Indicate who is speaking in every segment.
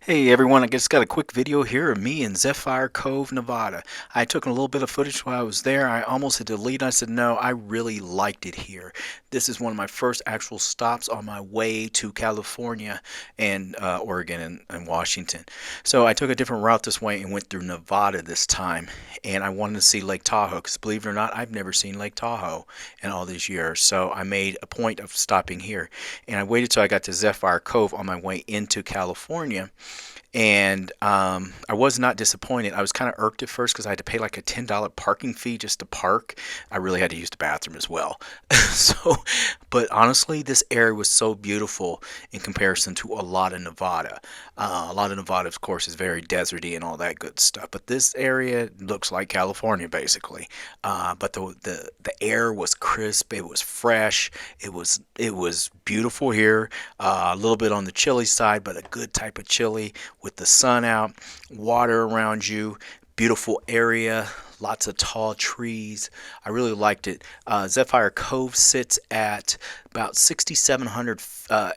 Speaker 1: Hey everyone, I just got a quick video here of me in Zephyr Cove, Nevada. I took a little bit of footage while I was there. I almost had to delete. I said, no, I really liked it here. This is one of my first actual stops on my way to California and Oregon and Washington. So I took a different route this way and went through Nevada this time. And I wanted to see Lake Tahoe because believe it or not, I've never seen Lake Tahoe in all these years. So I made a point of stopping here. And I waited till I got to Zephyr Cove on my way into California, and I was not disappointed. I was kind of irked at first because I had to pay like a $10 parking fee just to park. I really had to use the bathroom as well. So, but honestly, this area was so beautiful in comparison to a lot of Nevada. A lot of Nevada, of course, is very deserty and all that good stuff. But this area looks like California, basically. But the air was crisp. It was fresh. It was beautiful here. A little bit on the chilly side, but a good type of chilly with the sun out, water around you, beautiful area, lots of tall trees. I really liked it. Zephyr Cove sits at about 6,700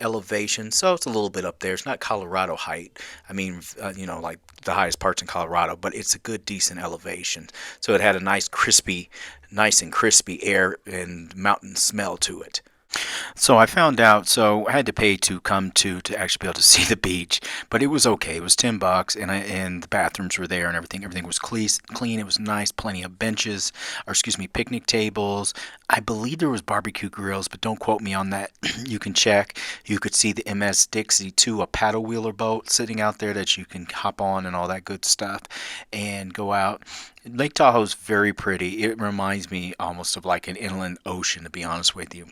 Speaker 1: elevation, so it's a little bit up there. It's not Colorado height. I mean, like the highest parts in Colorado, but it's a good, decent elevation. So it had a nice and crispy air and mountain smell to it. So I found out, so I had to pay to come to actually be able to see the beach, but it was okay. It was $10 and the bathrooms were there and everything. Everything was clean. It was nice, plenty of benches, or excuse me, picnic tables. I believe there was barbecue grills, but don't quote me on that. You can check. You could see the MS Dixie too, a paddle wheeler boat sitting out there that you can hop on and all that good stuff and go out. Lake Tahoe is very pretty. It reminds me almost of like an inland ocean, to be honest with you.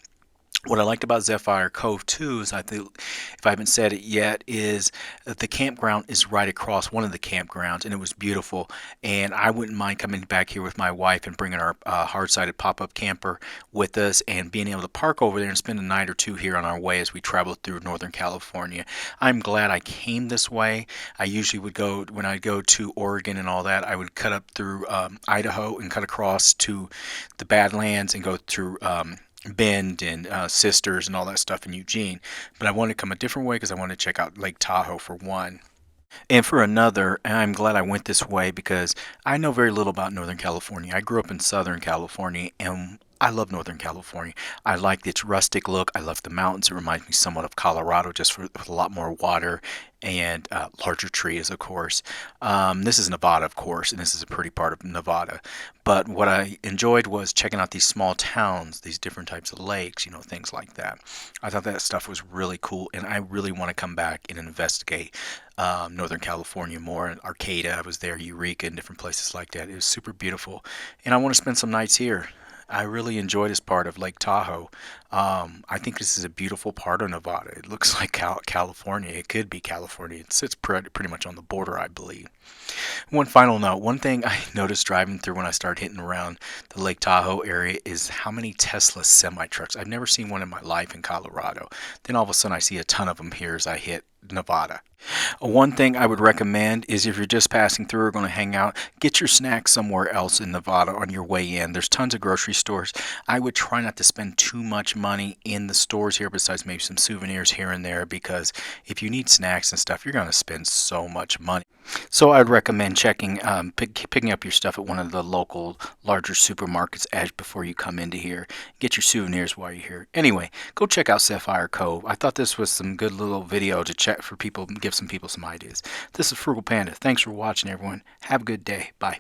Speaker 1: What I liked about Zephyr Cove too is, I think, if I haven't said it yet, is that the campground is right across one of the campgrounds, and it was beautiful. And I wouldn't mind coming back here with my wife and bringing our hard-sided pop-up camper with us and being able to park over there and spend a night or two here on our way as we travel through Northern California. I'm glad I came this way. I usually would go, when I go to Oregon and all that, I would cut up through Idaho and cut across to the Badlands and go through Bend and Sisters and all that stuff in Eugene. But I wanted to come a different way because I wanted to check out Lake Tahoe for one. And for another, and I'm glad I went this way because I know very little about Northern California. I grew up in Southern California and I love Northern California. I like its rustic look. I love the mountains. It reminds me somewhat of Colorado, just with a lot more water and larger trees, of course. This is Nevada, of course, and this is a pretty part of Nevada. But what I enjoyed was checking out these small towns, these different types of lakes, things like that. I thought that stuff was really cool, and I really want to come back and investigate Northern California more. And Arcata, I was there, Eureka, and different places like that. It was super beautiful, and I want to spend some nights here. I really enjoy this part of Lake Tahoe. I think this is a beautiful part of Nevada. It looks like California. It could be California. It sits pretty much on the border, I believe. One final note, one thing I noticed driving through when I started hitting around the Lake Tahoe area is how many Tesla semi-trucks. I've never seen one in my life in Colorado. Then all of a sudden I see a ton of them here as I hit Nevada. One thing I would recommend is if you're just passing through or going to hang out, get your snacks somewhere else in Nevada on your way in. There's tons of grocery stores. I would try not to spend too much money in the stores here besides maybe some souvenirs here and there, because if you need snacks and stuff, you're going to spend so much money. So I'd recommend picking up your stuff at one of the local larger supermarkets before you come into here. Get your souvenirs while you're here. Anyway, go check out Zephyr Cove. I thought this was some good little video to check for people, give some people some ideas. This is Frugal Panda. Thanks for watching, everyone. Have a good day. Bye.